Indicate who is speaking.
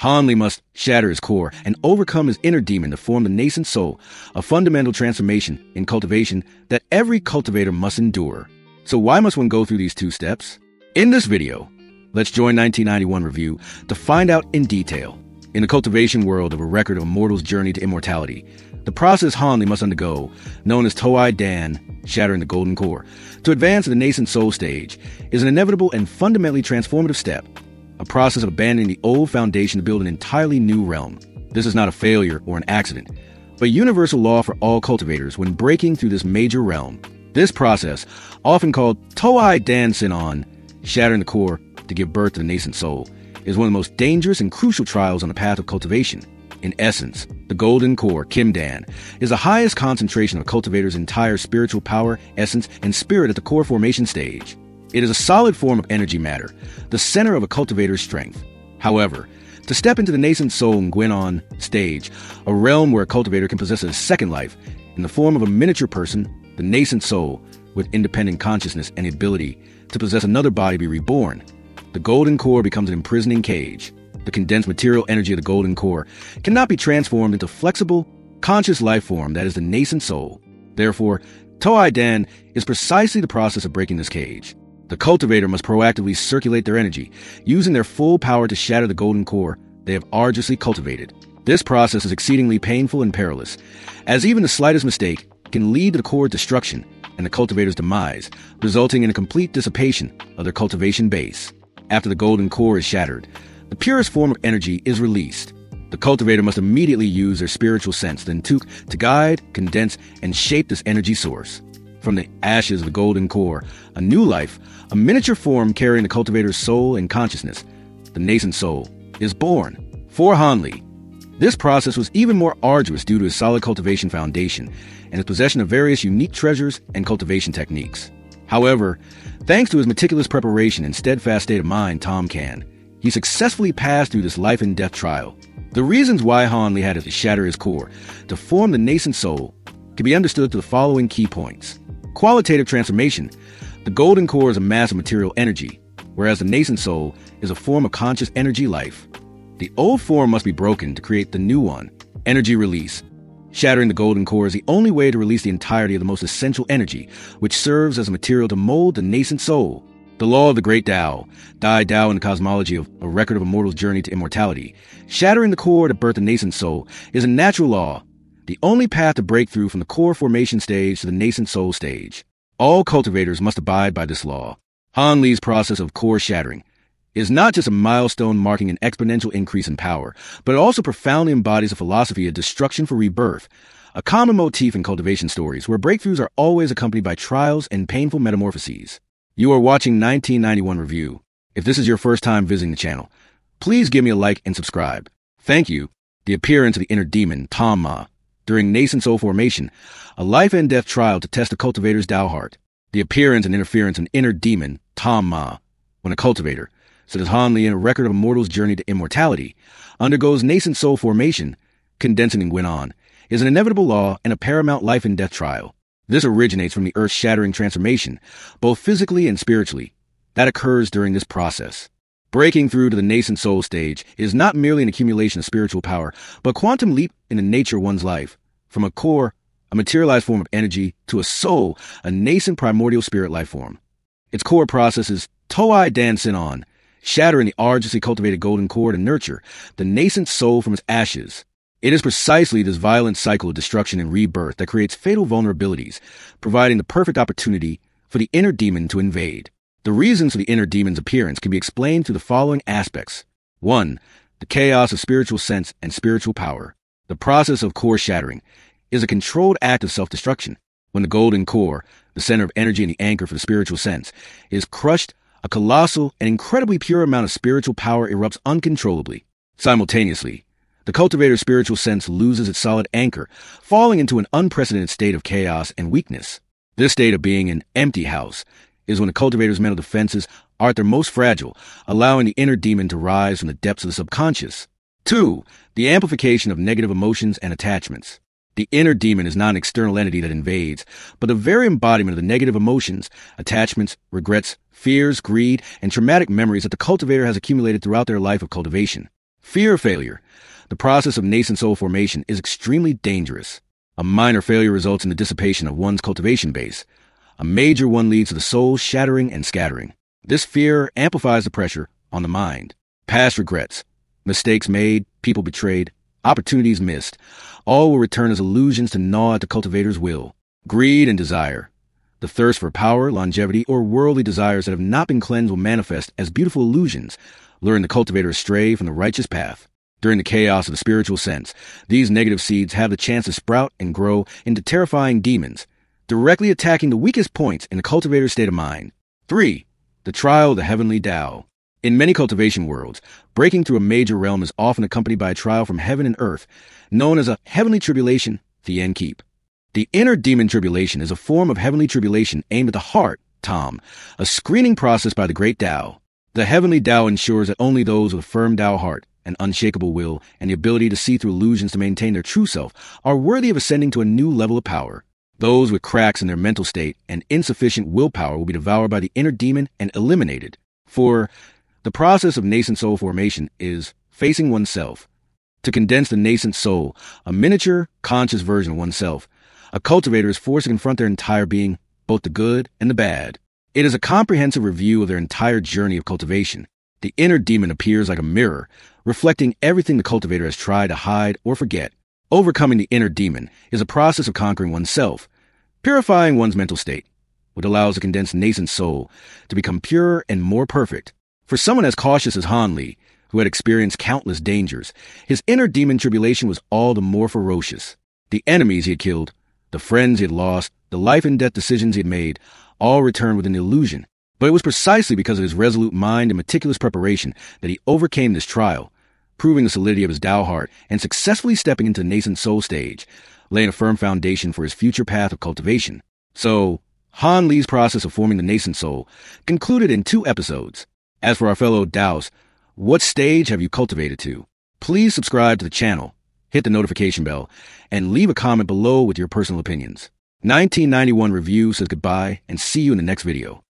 Speaker 1: Hanli must shatter his core and overcome his inner demon to form the nascent soul, a fundamental transformation in cultivation that every cultivator must endure. So why must one go through these 2 steps? In this video, let's join 1991 Review to find out in detail. In the cultivation world of A Record of a Mortal's Journey to Immortality, the process Hanli must undergo, known as Toai Dan, shattering the golden core, to advance to the nascent soul stage, is an inevitable and fundamentally transformative step, a process of abandoning the old foundation to build an entirely new realm. This is not a failure or an accident, but universal law for all cultivators when breaking through this major realm. This process, often called Toai Dan Sinon, shattering the core to give birth to the nascent soul, is one of the most dangerous and crucial trials on the path of cultivation. In essence, the golden core, Kim Dan, is the highest concentration of a cultivator's entire spiritual power, essence, and spirit at the core formation stage. It is a solid form of energy matter, the center of a cultivator's strength. However, to step into the nascent soul Ngwenon stage, a realm where a cultivator can possess a second life, in the form of a miniature person, the nascent soul, with independent consciousness and the ability to possess another body be reborn, the golden core becomes an imprisoning cage. The condensed material energy of the golden core cannot be transformed into flexible, conscious life form that is the nascent soul. Therefore, Toai Dan is precisely the process of breaking this cage. The cultivator must proactively circulate their energy, using their full power to shatter the golden core they have arduously cultivated. This process is exceedingly painful and perilous, as even the slightest mistake can lead to the core's destruction and the cultivator's demise, resulting in a complete dissipation of their cultivation base. After the golden core is shattered, the purest form of energy is released. The cultivator must immediately use their spiritual sense, the Ntuk, to guide, condense, and shape this energy source. From the ashes of the golden core, a new life, a miniature form carrying the cultivator's soul and consciousness, the nascent soul, is born. For Hanli, this process was even more arduous due to his solid cultivation foundation and his possession of various unique treasures and cultivation techniques. However, thanks to his meticulous preparation and steadfast state of mind, Tom can, he successfully passed through this life and death trial. The reasons why Hanli had to shatter his core to form the nascent soul can be understood through the following key points. Qualitative transformation. The golden core is a mass of material energy, whereas the nascent soul is a form of conscious energy life. The old form must be broken to create the new one. Energy release. Shattering the golden core is the only way to release the entirety of the most essential energy, which serves as a material to mold the nascent soul. The law of the great Tao, Dai Tao in the cosmology of A Record of a Mortal's Journey to Immortality. Shattering the core to birth the nascent soul is a natural law, the only path to break through from the core formation stage to the nascent soul stage. All cultivators must abide by this law. Hanli's process of core shattering is not just a milestone marking an exponential increase in power, but it also profoundly embodies a philosophy of destruction for rebirth, a common motif in cultivation stories where breakthroughs are always accompanied by trials and painful metamorphoses. You are watching 1991 Review. If this is your first time visiting the channel, please give me a like and subscribe. Thank you. The appearance of the inner demon, Tom Ma, during nascent soul formation, a life and death trial to test the cultivator's Tao heart. The appearance and interference of an inner demon, Tom Ma, when a cultivator, such as Hanli in A Record of a Mortal's Journey to Immortality, undergoes nascent soul formation, condensing and Ngwenon, is an inevitable law and a paramount life and death trial. This originates from the earth-shattering transformation, both physically and spiritually, that occurs during this process. Breaking through to the nascent soul stage is not merely an accumulation of spiritual power, but a quantum leap in the nature of one's life, from a core, a materialized form of energy, to a soul, a nascent primordial spirit life form. Its core process is Toai Dan Sinon, shattering the arduously cultivated golden core to nurture the nascent soul from its ashes. It is precisely this violent cycle of destruction and rebirth that creates fatal vulnerabilities, providing the perfect opportunity for the inner demon to invade. The reasons for the inner demon's appearance can be explained through the following aspects. 1. The chaos of spiritual sense and spiritual power. The process of core shattering is a controlled act of self-destruction. When the golden core, the center of energy and the anchor for the spiritual sense, is crushed, a colossal and incredibly pure amount of spiritual power erupts uncontrollably. Simultaneously, the cultivator's spiritual sense loses its solid anchor, falling into an unprecedented state of chaos and weakness. This state of being an empty house is when the cultivator's mental defenses are at their most fragile, allowing the inner demon to rise from the depths of the subconscious. 2. The amplification of negative emotions and attachments. The inner demon is not an external entity that invades, but the very embodiment of the negative emotions, attachments, regrets, fears, greed, and traumatic memories that the cultivator has accumulated throughout their life of cultivation. Fear of failure. The process of nascent soul formation is extremely dangerous. A minor failure results in the dissipation of one's cultivation base. A major one leads to the soul shattering and scattering. This fear amplifies the pressure on the mind. Past regrets, mistakes made, people betrayed, opportunities missed, all will return as illusions to gnaw at the cultivator's will. Greed and desire. The thirst for power, longevity, or worldly desires that have not been cleansed will manifest as beautiful illusions, luring the cultivator astray from the righteous path. During the chaos of the spiritual sense, these negative seeds have the chance to sprout and grow into terrifying demons, directly attacking the weakest points in the cultivator's state of mind. 3. The trial of the heavenly Tao. In many cultivation worlds, breaking through a major realm is often accompanied by a trial from heaven and earth, known as a heavenly tribulation, the end keep. The inner demon tribulation is a form of heavenly tribulation aimed at the heart, Tom, a screening process by the great Tao. The heavenly Tao ensures that only those with a firm Tao heart, an unshakable will, and the ability to see through illusions to maintain their true self are worthy of ascending to a new level of power. Those with cracks in their mental state and insufficient willpower will be devoured by the inner demon and eliminated. For the process of nascent soul formation is facing oneself. To condense the nascent soul, a miniature, conscious version of oneself, a cultivator is forced to confront their entire being, both the good and the bad. It is a comprehensive review of their entire journey of cultivation. The inner demon appears like a mirror, reflecting everything the cultivator has tried to hide or forget. Overcoming the inner demon is a process of conquering oneself, purifying one's mental state, which allows the condensed nascent soul to become purer and more perfect. For someone as cautious as Han Li, who had experienced countless dangers, his inner demon tribulation was all the more ferocious. The enemies he had killed, the friends he had lost, the life and death decisions he had made, all returned with an illusion. But it was precisely because of his resolute mind and meticulous preparation that he overcame this trial, proving the solidity of his Tao heart and successfully stepping into the nascent soul stage, laying a firm foundation for his future path of cultivation. So, Han Li's process of forming the nascent soul concluded in 2 episodes. As for our fellow Taoists, what stage have you cultivated to? Please subscribe to the channel, hit the notification bell, and leave a comment below with your personal opinions. 1991 Review says goodbye and see you in the next video.